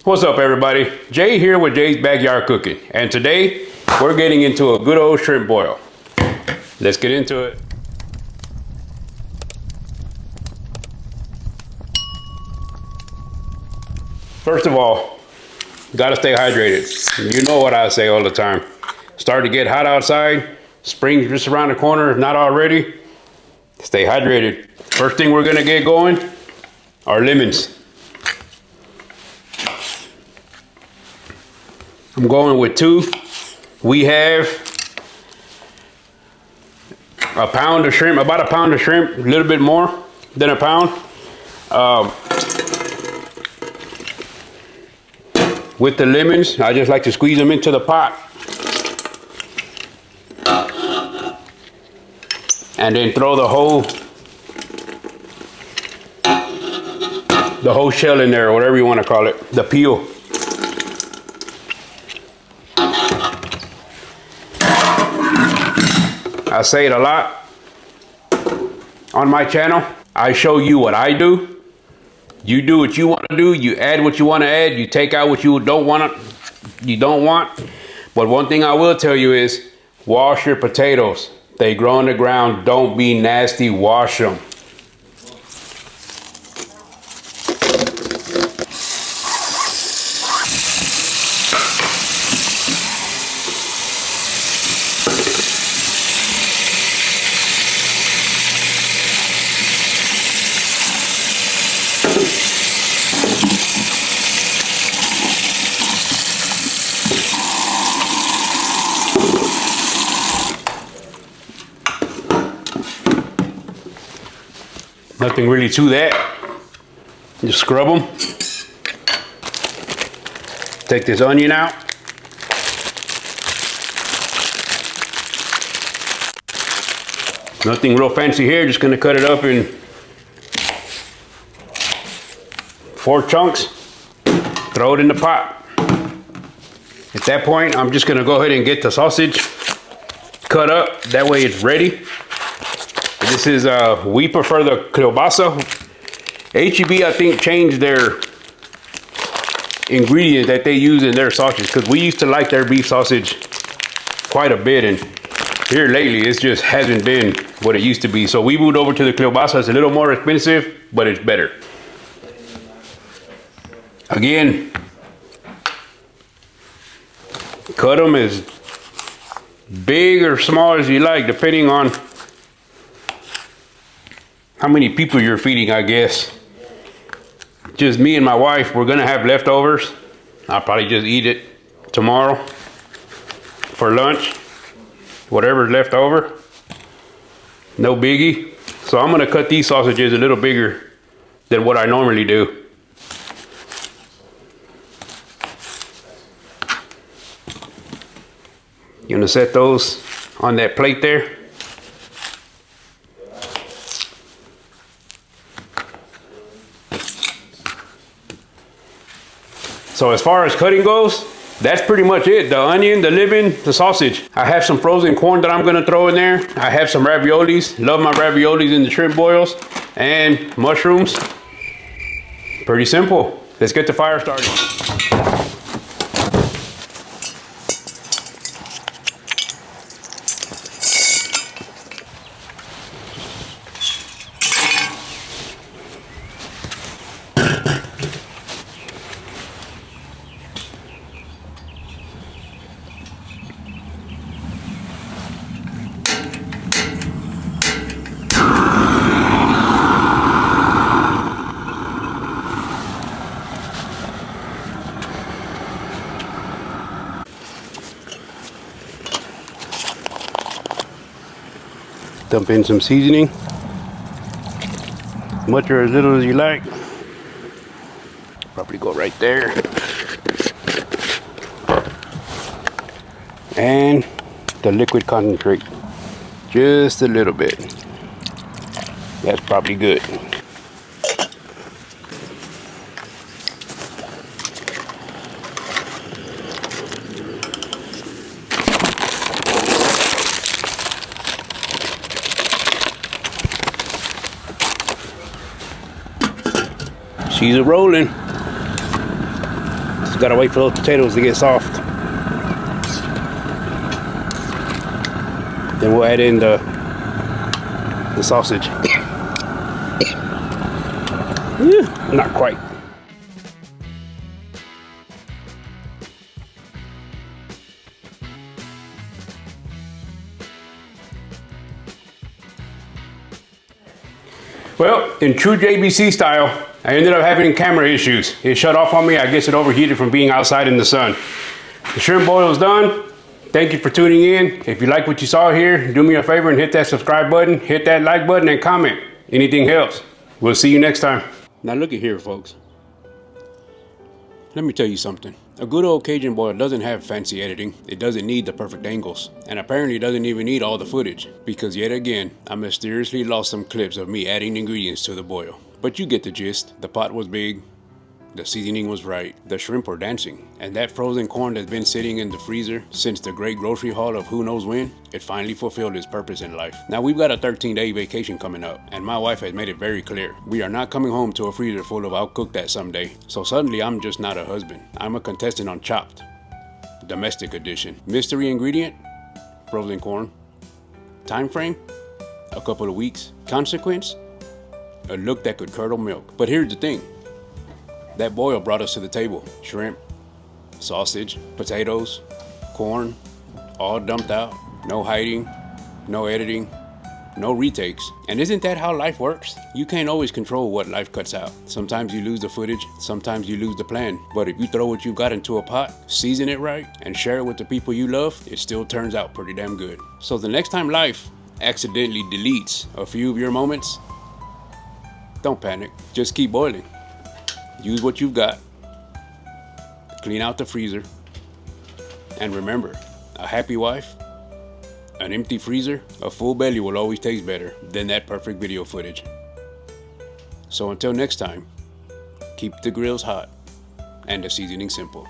What's up, everybody? Jay here with Jay's Backyard Cooking, and today we're getting into a good old shrimp boil. Let's get into it. First of all, gotta stay hydrated. You know what I say all the time. Start to get hot outside. Spring's just around the corner, if not already. Stay hydrated. First thing we're gonna get going are lemons. I'm going with 2. We have a pound of shrimp, about a pound of shrimp, a little bit more than a pound. With the lemons, I just like to squeeze them into the pot. And then throw the whole shell in there, or whatever you want to call it, the peel. I say it a lot on my channel. I show you what I do. You do what you want to do. You add what you want to add. You take out what you don't want. But one thing I will tell you is wash your potatoes. They grow on the ground. Don't be nasty. Wash them. Nothing really to that. Just scrub them. Take this onion out. Nothing real fancy here. Just gonna cut it up in 4 chunks. Throw it in the pot. At that point, I'm just gonna go ahead and get the sausage cut up. That way it's ready. This is, we prefer the kielbasa. HEB, I think, changed their ingredient that they use in their sausage, because we used to like their beef sausage quite a bit, and here lately it just hasn't been what it used to be. So we moved over to the kielbasa. It's a little more expensive, but it's better. Again, cut them as big or small as you like, depending on how many people you're feeding, I guess. Just me and my wife, we're gonna have leftovers. I'll probably just eat it tomorrow for lunch. Whatever's left over, no biggie. So I'm gonna cut these sausages a little bigger than what I normally do. You're gonna set those on that plate there. So as far as cutting goes, that's pretty much it. The onion, the lemon, the sausage. I have some frozen corn that I'm gonna throw in there. I have some raviolis. Love my raviolis in the shrimp boils. And mushrooms. Pretty simple. Let's get the fire started. Dump in some seasoning, much or as little as you like. Probably go right there. And the liquid concentrate, just a little bit. That's probably good. She's a rolling. Gotta wait for those potatoes to get soft. Then we'll add in the sausage. Not quite. Well, in true JBC style, I ended up having camera issues. It shut off on me. I guess it overheated from being outside in the sun. The shrimp boil is done. Thank you for tuning in. If you like what you saw here, do me a favor and hit that subscribe button, hit that like button, and comment. Anything helps. We'll see you next time. Now look at here, folks. Let me tell you something. A good old Cajun boil doesn't have fancy editing. It doesn't need the perfect angles. And apparently doesn't even need all the footage. Because yet again, I mysteriously lost some clips of me adding ingredients to the boil. But you get the gist. The pot was big. The seasoning was right. The shrimp were dancing. And that frozen corn that's been sitting in the freezer since the great grocery haul of who knows when, it finally fulfilled its purpose in life. Now we've got a 13-day vacation coming up, and my wife has made it very clear. We are not coming home to a freezer full of I'll cook that someday. So suddenly I'm just not a husband. I'm a contestant on Chopped. Domestic edition. Mystery ingredient? Frozen corn. Time frame? A couple of weeks. Consequence? A look that could curdle milk. But here's the thing. That boil brought us to the table. Shrimp, sausage, potatoes, corn, all dumped out. No hiding, no editing, no retakes. And isn't that how life works? You can't always control what life cuts out. Sometimes you lose the footage, sometimes you lose the plan. But if you throw what you got into a pot, season it right, and share it with the people you love, it still turns out pretty damn good. So the next time life accidentally deletes a few of your moments, don't panic, just keep boiling. Use what you've got, clean out the freezer, and remember, a happy wife, an empty freezer, a full belly will always taste better than that perfect video footage. So until next time, keep the grills hot and the seasoning simple.